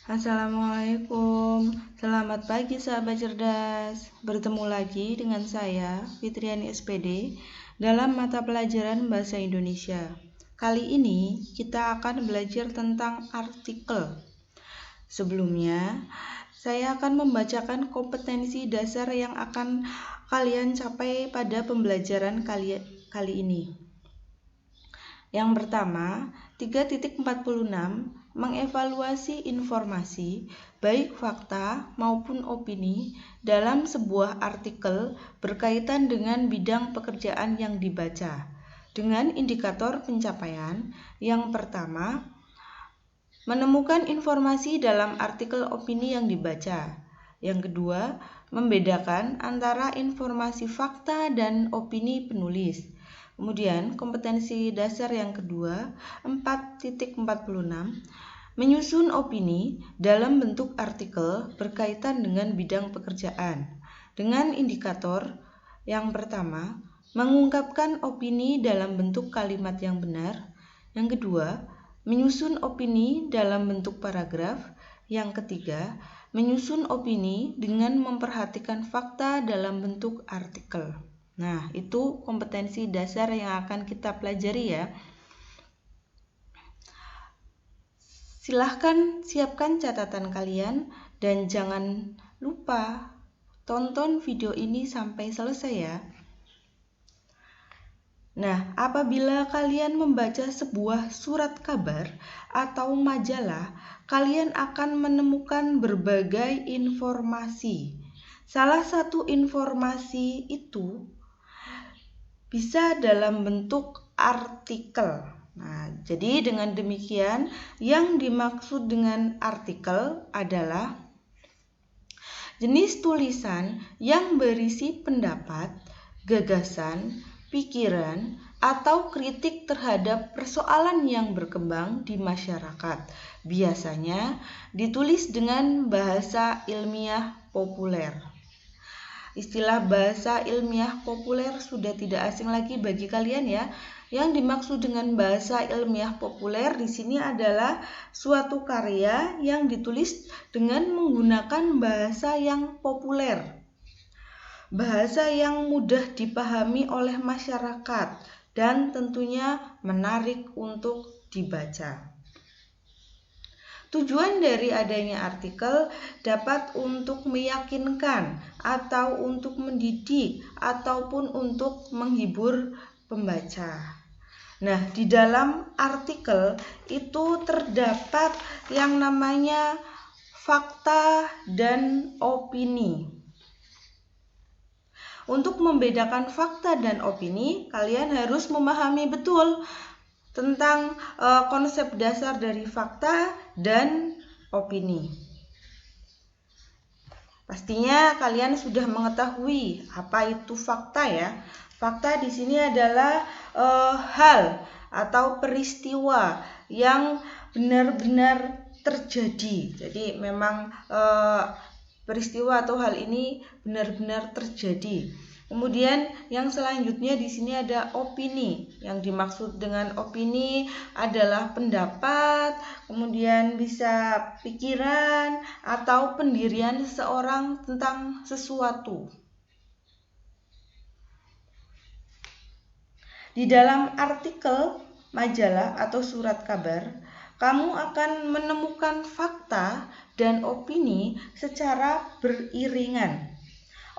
Assalamualaikum, selamat pagi sahabat cerdas. Bertemu lagi dengan saya, Fitriani SPD, dalam mata pelajaran Bahasa Indonesia. Kali ini kita akan belajar tentang artikel. Sebelumnya, saya akan membacakan kompetensi dasar yang akan kalian capai pada pembelajaran kali ini. Yang pertama, 3.46 mengevaluasi informasi, baik fakta maupun opini, dalam sebuah artikel berkaitan dengan bidang pekerjaan yang dibaca. Dengan indikator pencapaian, yang pertama, menemukan informasi dalam artikel opini yang dibaca. Yang kedua, membedakan antara informasi fakta dan opini penulis. Kemudian, kompetensi dasar yang kedua, 4.46, menyusun opini dalam bentuk artikel berkaitan dengan bidang pekerjaan. Dengan indikator yang pertama, mengungkapkan opini dalam bentuk kalimat yang benar. Yang kedua, menyusun opini dalam bentuk paragraf. Yang ketiga, menyusun opini dengan memperhatikan fakta dalam bentuk artikel. Nah, itu kompetensi dasar yang akan kita pelajari ya. Silahkan siapkan catatan kalian dan jangan lupa tonton video ini sampai selesai ya. Nah, apabila kalian membaca sebuah surat kabar atau majalah, kalian akan menemukan berbagai informasi. Salah satu informasi itu bisa dalam bentuk artikel. Nah, jadi dengan demikian, yang dimaksud dengan artikel adalah jenis tulisan yang berisi pendapat, gagasan, pikiran, atau kritik terhadap persoalan yang berkembang di masyarakat. Biasanya ditulis dengan bahasa ilmiah populer. Istilah bahasa ilmiah populer sudah tidak asing lagi bagi kalian ya. Yang dimaksud dengan bahasa ilmiah populer di sini adalah suatu karya yang ditulis dengan menggunakan bahasa yang populer. Bahasa yang mudah dipahami oleh masyarakat dan tentunya menarik untuk dibaca. Tujuan dari adanya artikel dapat untuk meyakinkan atau untuk mendidik ataupun untuk menghibur pembaca. Nah, di dalam artikel itu terdapat yang namanya fakta dan opini. Untuk membedakan fakta dan opini, kalian harus memahami betul tentang konsep dasar dari fakta dan opini. Pastinya kalian sudah mengetahui apa itu fakta ya. Fakta di sini adalah hal atau peristiwa yang benar-benar terjadi. Jadi memang peristiwa atau hal ini benar-benar terjadi. Kemudian yang selanjutnya di sini ada opini. Yang dimaksud dengan opini adalah pendapat, kemudian bisa pikiran atau pendirian seseorang tentang sesuatu. Di dalam artikel, majalah atau surat kabar, kamu akan menemukan fakta dan opini secara beriringan.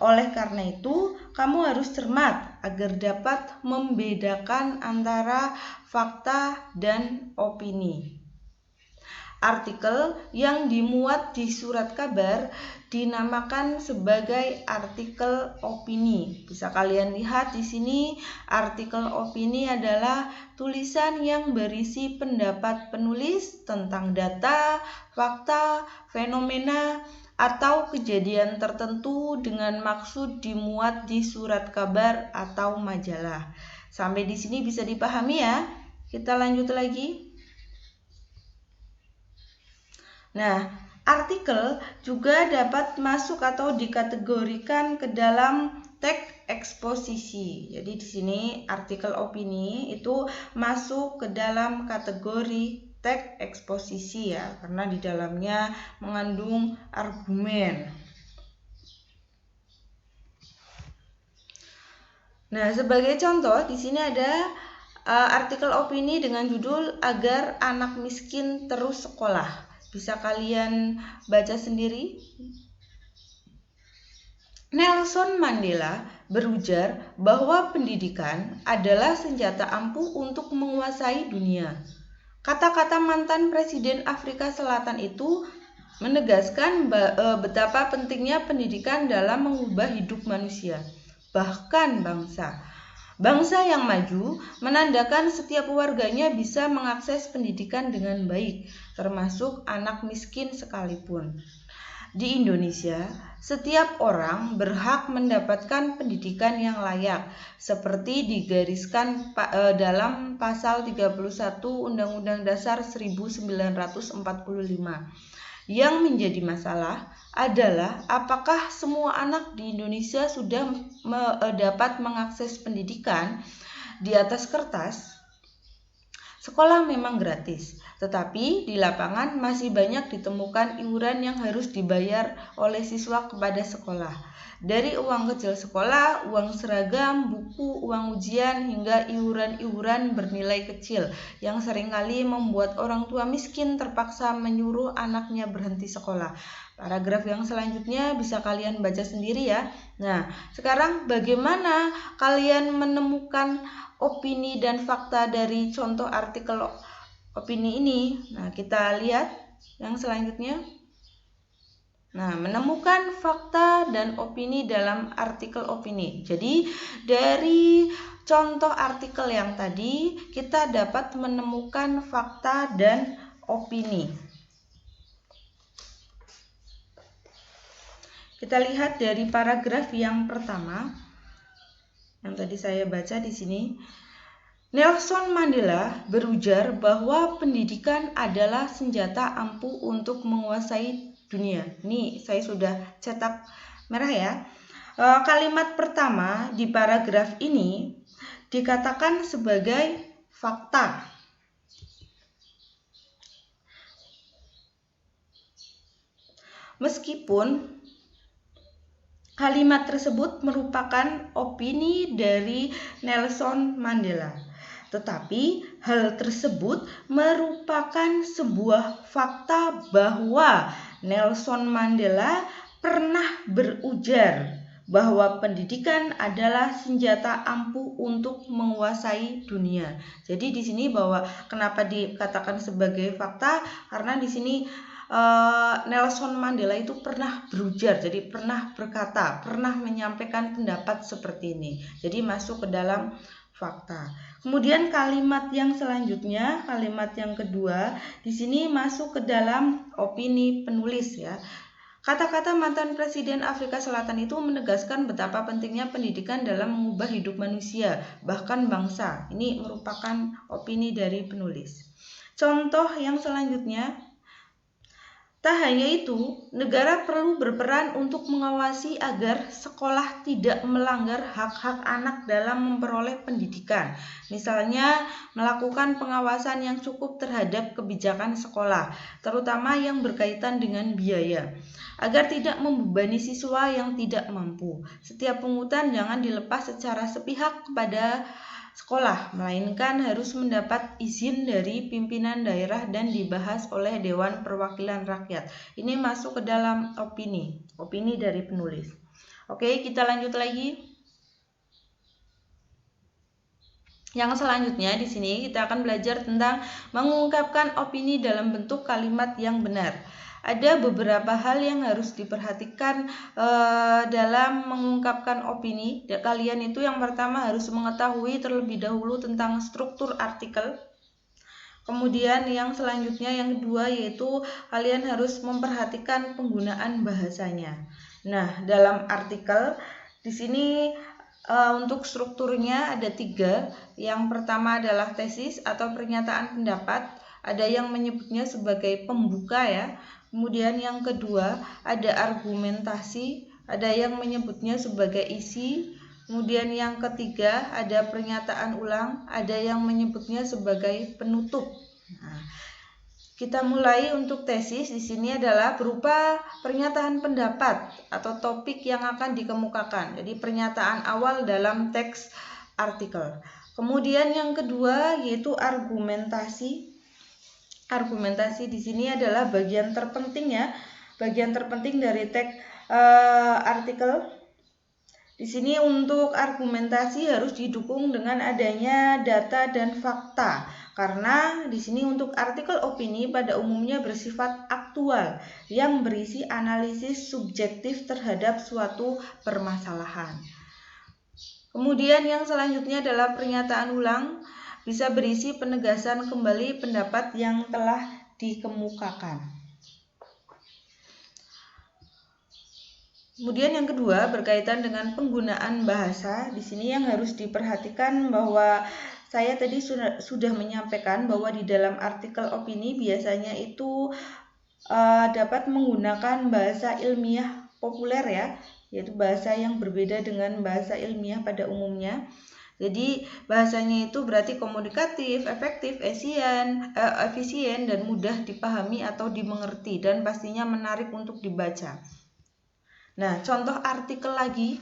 Oleh karena itu, kamu harus cermat agar dapat membedakan antara fakta dan opini. Artikel yang dimuat di surat kabar dinamakan sebagai artikel opini. Bisa kalian lihat di sini, artikel opini adalah tulisan yang berisi pendapat penulis tentang data, fakta, fenomena, atau kejadian tertentu dengan maksud dimuat di surat kabar atau majalah. Sampai di sini bisa dipahami ya. Kita lanjut lagi. Nah, artikel juga dapat masuk atau dikategorikan ke dalam teks eksposisi. Jadi di sini artikel opini itu masuk ke dalam kategori teks eksposisi ya, karena di dalamnya mengandung argumen. Nah, sebagai contoh di sini ada artikel opini dengan judul "Agar Anak Miskin Terus Sekolah". Bisa kalian baca sendiri. Nelson Mandela berujar bahwa pendidikan adalah senjata ampuh untuk menguasai dunia. Kata-kata mantan Presiden Afrika Selatan itu menegaskan betapa pentingnya pendidikan dalam mengubah hidup manusia, bahkan bangsa. Bangsa yang maju menandakan setiap warganya bisa mengakses pendidikan dengan baik, termasuk anak miskin sekalipun. Di Indonesia, setiap orang berhak mendapatkan pendidikan yang layak, seperti digariskan dalam pasal 31 Undang-Undang Dasar 1945. Yang menjadi masalah adalah apakah semua anak di Indonesia sudah dapat mengakses pendidikan. Di atas kertas, sekolah memang gratis, tetapi di lapangan masih banyak ditemukan iuran yang harus dibayar oleh siswa kepada sekolah. Dari uang kecil sekolah, uang seragam, buku, uang ujian, hingga iuran-iuran bernilai kecil yang seringkali membuat orang tua miskin terpaksa menyuruh anaknya berhenti sekolah. Paragraf yang selanjutnya bisa kalian baca sendiri ya. Nah, sekarang bagaimana kalian menemukan opini dan fakta dari contoh artikel opini ini? Nah, kita lihat yang selanjutnya. Nah, menemukan fakta dan opini dalam artikel opini. Jadi, dari contoh artikel yang tadi, kita dapat menemukan fakta dan opini. Kita lihat dari paragraf yang pertama, yang tadi saya baca di sini. Nelson Mandela berujar bahwa pendidikan adalah senjata ampuh untuk menguasai dunia. Ini saya sudah cetak merah ya. Kalimat pertama di paragraf ini dikatakan sebagai fakta. Meskipun kalimat tersebut merupakan opini dari Nelson Mandela, tetapi hal tersebut merupakan sebuah fakta bahwa Nelson Mandela pernah berujar bahwa pendidikan adalah senjata ampuh untuk menguasai dunia. Jadi di sini bahwa kenapa dikatakan sebagai fakta, karena di sini Nelson Mandela itu pernah berujar, jadi pernah berkata, pernah menyampaikan pendapat seperti ini. Jadi masuk ke dalam fakta. Kemudian kalimat yang selanjutnya, kalimat yang kedua, di sini masuk ke dalam opini penulis ya. Kata-kata mantan Presiden Afrika Selatan itu menegaskan betapa pentingnya pendidikan dalam mengubah hidup manusia, bahkan bangsa. Ini merupakan opini dari penulis. Contoh yang selanjutnya, tak hanya itu, negara perlu berperan untuk mengawasi agar sekolah tidak melanggar hak-hak anak dalam memperoleh pendidikan. Misalnya, melakukan pengawasan yang cukup terhadap kebijakan sekolah, terutama yang berkaitan dengan biaya, agar tidak membebani siswa yang tidak mampu. Setiap pungutan jangan dilepas secara sepihak kepada sekolah, melainkan harus mendapat izin dari pimpinan daerah dan dibahas oleh Dewan Perwakilan Rakyat. Ini masuk ke dalam opini dari penulis. Oke, kita lanjut lagi. Yang selanjutnya di sini kita akan belajar tentang mengungkapkan opini dalam bentuk kalimat yang benar. Ada beberapa hal yang harus diperhatikan dalam mengungkapkan opini. Kalian itu yang pertama harus mengetahui terlebih dahulu tentang struktur artikel. Kemudian yang selanjutnya yang kedua yaitu kalian harus memperhatikan penggunaan bahasanya. Nah, dalam artikel di sini untuk strukturnya ada 3. Yang pertama adalah tesis atau pernyataan pendapat. Ada yang menyebutnya sebagai pembuka ya. Kemudian yang kedua ada argumentasi, ada yang menyebutnya sebagai isi. Kemudian yang ketiga ada pernyataan ulang, ada yang menyebutnya sebagai penutup. Nah, Kita mulai untuk tesis. Di sini adalah berupa pernyataan pendapat atau topik yang akan dikemukakan. Jadi pernyataan awal dalam teks artikel. Kemudian yang kedua yaitu argumentasi. Argumentasi di sini adalah bagian terpenting ya, bagian terpenting dari teks artikel. Di sini untuk argumentasi harus didukung dengan adanya data dan fakta. Karena di sini untuk artikel opini pada umumnya bersifat aktual yang berisi analisis subjektif terhadap suatu permasalahan. Kemudian yang selanjutnya adalah pernyataan ulang, bisa berisi penegasan kembali pendapat yang telah dikemukakan. Kemudian yang kedua berkaitan dengan penggunaan bahasa. Di sini yang harus diperhatikan bahwa saya tadi sudah menyampaikan bahwa di dalam artikel opini biasanya itu dapat menggunakan bahasa ilmiah populer ya, yaitu bahasa yang berbeda dengan bahasa ilmiah pada umumnya. Jadi bahasanya itu berarti komunikatif, efektif, efisien dan mudah dipahami atau dimengerti dan pastinya menarik untuk dibaca. Nah, contoh artikel lagi.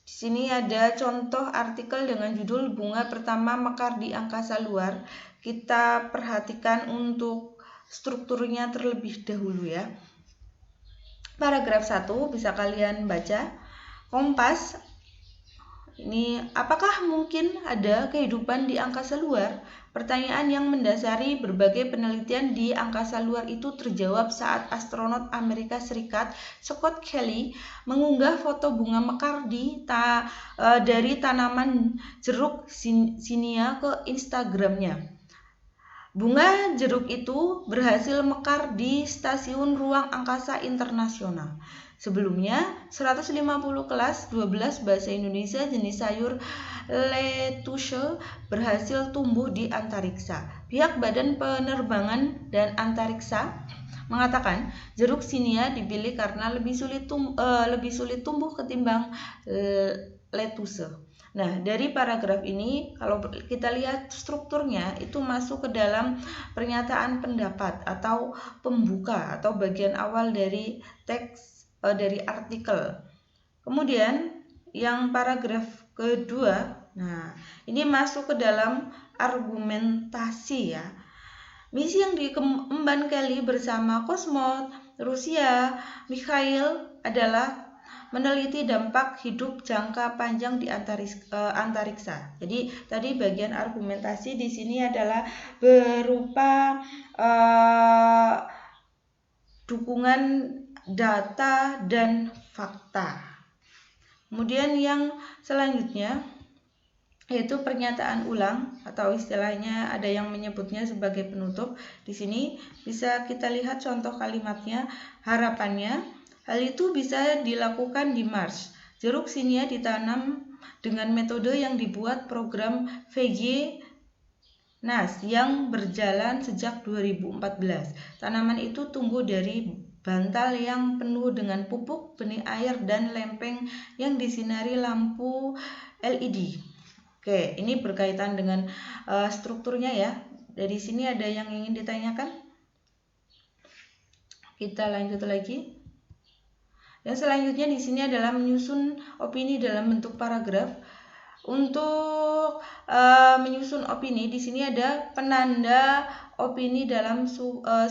Di sini ada contoh artikel dengan judul Bunga Pertama Mekar di Angkasa Luar. Kita perhatikan untuk strukturnya terlebih dahulu ya. Paragraf 1 bisa kalian baca. Kompas. Ini, apakah mungkin ada kehidupan di angkasa luar? Pertanyaan yang mendasari berbagai penelitian di angkasa luar itu terjawab saat astronot Amerika Serikat Scott Kelly mengunggah foto bunga mekar dari tanaman jeruk zinnia ke Instagramnya. Bunga jeruk itu berhasil mekar di Stasiun Ruang Angkasa Internasional. Sebelumnya, 150 kelas 12 bahasa Indonesia jenis sayur lettuce berhasil tumbuh di antariksa. Pihak Badan Penerbangan dan Antariksa mengatakan jeruk zinnia dipilih karena lebih sulit tumbuh ketimbang lettuce. Nah, dari paragraf ini kalau kita lihat strukturnya itu masuk ke dalam pernyataan pendapat atau pembuka atau bagian awal dari teks dari artikel. Kemudian yang paragraf kedua, nah ini masuk ke dalam argumentasi ya. Misi yang diemban Kelly bersama kosmonot Rusia Mikhail adalah meneliti dampak hidup jangka panjang di antariksa. Jadi tadi bagian argumentasi di sini adalah berupa dukungan data dan fakta. Kemudian yang selanjutnya yaitu pernyataan ulang atau istilahnya ada yang menyebutnya sebagai penutup. Di sini bisa kita lihat contoh kalimatnya. Harapannya hal itu bisa dilakukan di Mars. Jeruk zinnia ditanam dengan metode yang dibuat program VG NAS yang berjalan sejak 2014. Tanaman itu tumbuh dari bantal yang penuh dengan pupuk, benih air, dan lempeng yang disinari lampu LED. Oke, ini berkaitan dengan strukturnya ya. Dari sini ada yang ingin ditanyakan? Kita lanjut lagi. Yang selanjutnya di sini adalah menyusun opini dalam bentuk paragraf. Untuk menyusun opini di sini ada penanda opini dalam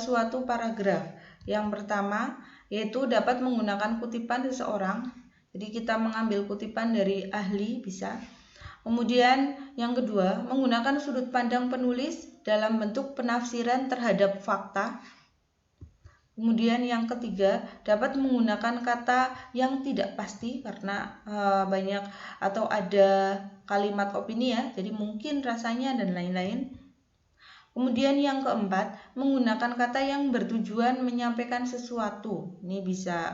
suatu paragraf. Yang pertama yaitu dapat menggunakan kutipan seseorang. Jadi kita mengambil kutipan dari ahli bisa. Kemudian yang kedua menggunakan sudut pandang penulis dalam bentuk penafsiran terhadap fakta. Kemudian yang ketiga dapat menggunakan kata yang tidak pasti karena banyak atau ada kalimat opini ya, jadi mungkin rasanya dan lain-lain. Kemudian yang keempat menggunakan kata yang bertujuan menyampaikan sesuatu. Ini bisa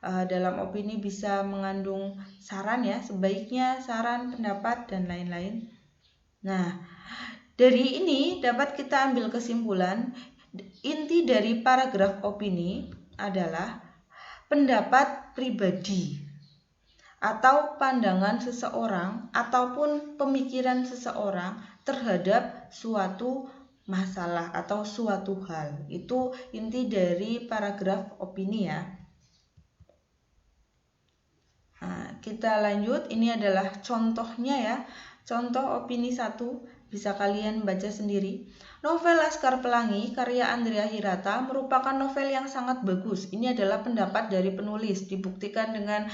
dalam opini bisa mengandung saran ya, sebaiknya saran, pendapat dan lain-lain. Nah, dari ini dapat kita ambil kesimpulan. Inti dari paragraf opini adalah pendapat pribadi atau pandangan seseorang ataupun pemikiran seseorang terhadap suatu masalah atau suatu hal. Itu inti dari paragraf opini ya. Nah, kita lanjut, ini adalah contohnya ya. Contoh opini 1, bisa kalian baca sendiri. Novel Laskar Pelangi karya Andrea Hirata merupakan novel yang sangat bagus. Ini adalah pendapat dari penulis, dibuktikan dengan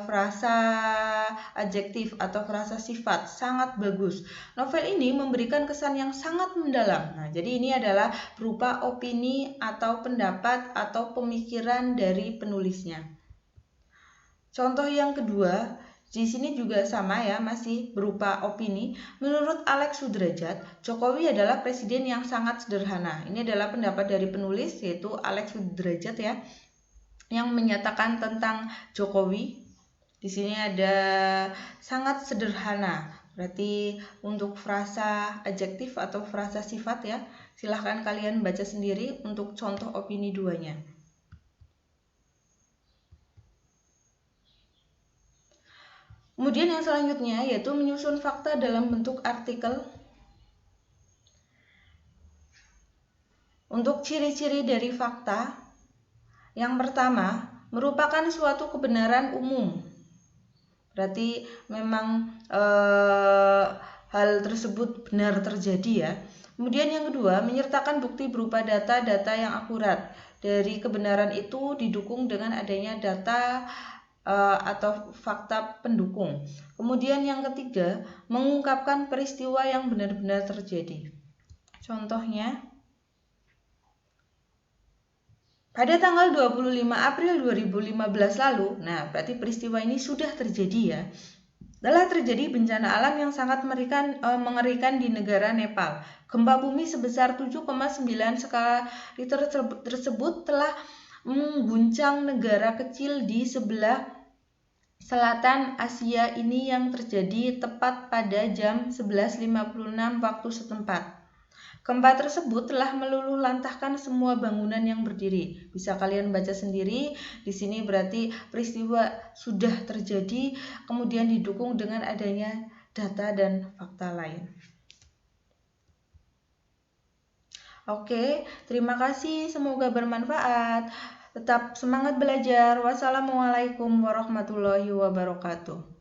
frasa adjektif atau frasa sifat, sangat bagus. Novel ini memberikan kesan yang sangat mendalam. Nah, jadi ini adalah berupa opini atau pendapat atau pemikiran dari penulisnya. Contoh yang kedua, di sini juga sama ya, masih berupa opini. Menurut Alex Sudrajat, Jokowi adalah presiden yang sangat sederhana. Ini adalah pendapat dari penulis, yaitu Alex Sudrajat ya, yang menyatakan tentang Jokowi. Di sini ada sangat sederhana. Berarti untuk frasa adjektif atau frasa sifat ya, silahkan kalian baca sendiri untuk contoh opini 2-nya. Kemudian yang selanjutnya yaitu menyusun fakta dalam bentuk artikel. Untuk ciri-ciri dari fakta, yang pertama merupakan suatu kebenaran umum. Berarti memang hal tersebut benar terjadi ya. Kemudian yang kedua, menyertakan bukti berupa data-data yang akurat. Dari kebenaran itu didukung dengan adanya data atau fakta pendukung. Kemudian yang ketiga, mengungkapkan peristiwa yang benar-benar terjadi. Contohnya, pada tanggal 25 April 2015 lalu, nah berarti peristiwa ini sudah terjadi ya, telah terjadi bencana alam yang sangat mengerikan di negara Nepal. Gempa bumi sebesar 7,9 skala Richter tersebut telah mengguncang negara kecil di sebelah selatan Asia ini yang terjadi tepat pada jam 11.56 waktu setempat. Gempa tersebut telah meluluhlantahkan semua bangunan yang berdiri. Bisa kalian baca sendiri. Di sini berarti peristiwa sudah terjadi, kemudian didukung dengan adanya data dan fakta lain. Oke, terima kasih. Semoga bermanfaat. Tetap semangat belajar. Wassalamualaikum warahmatullahi wabarakatuh.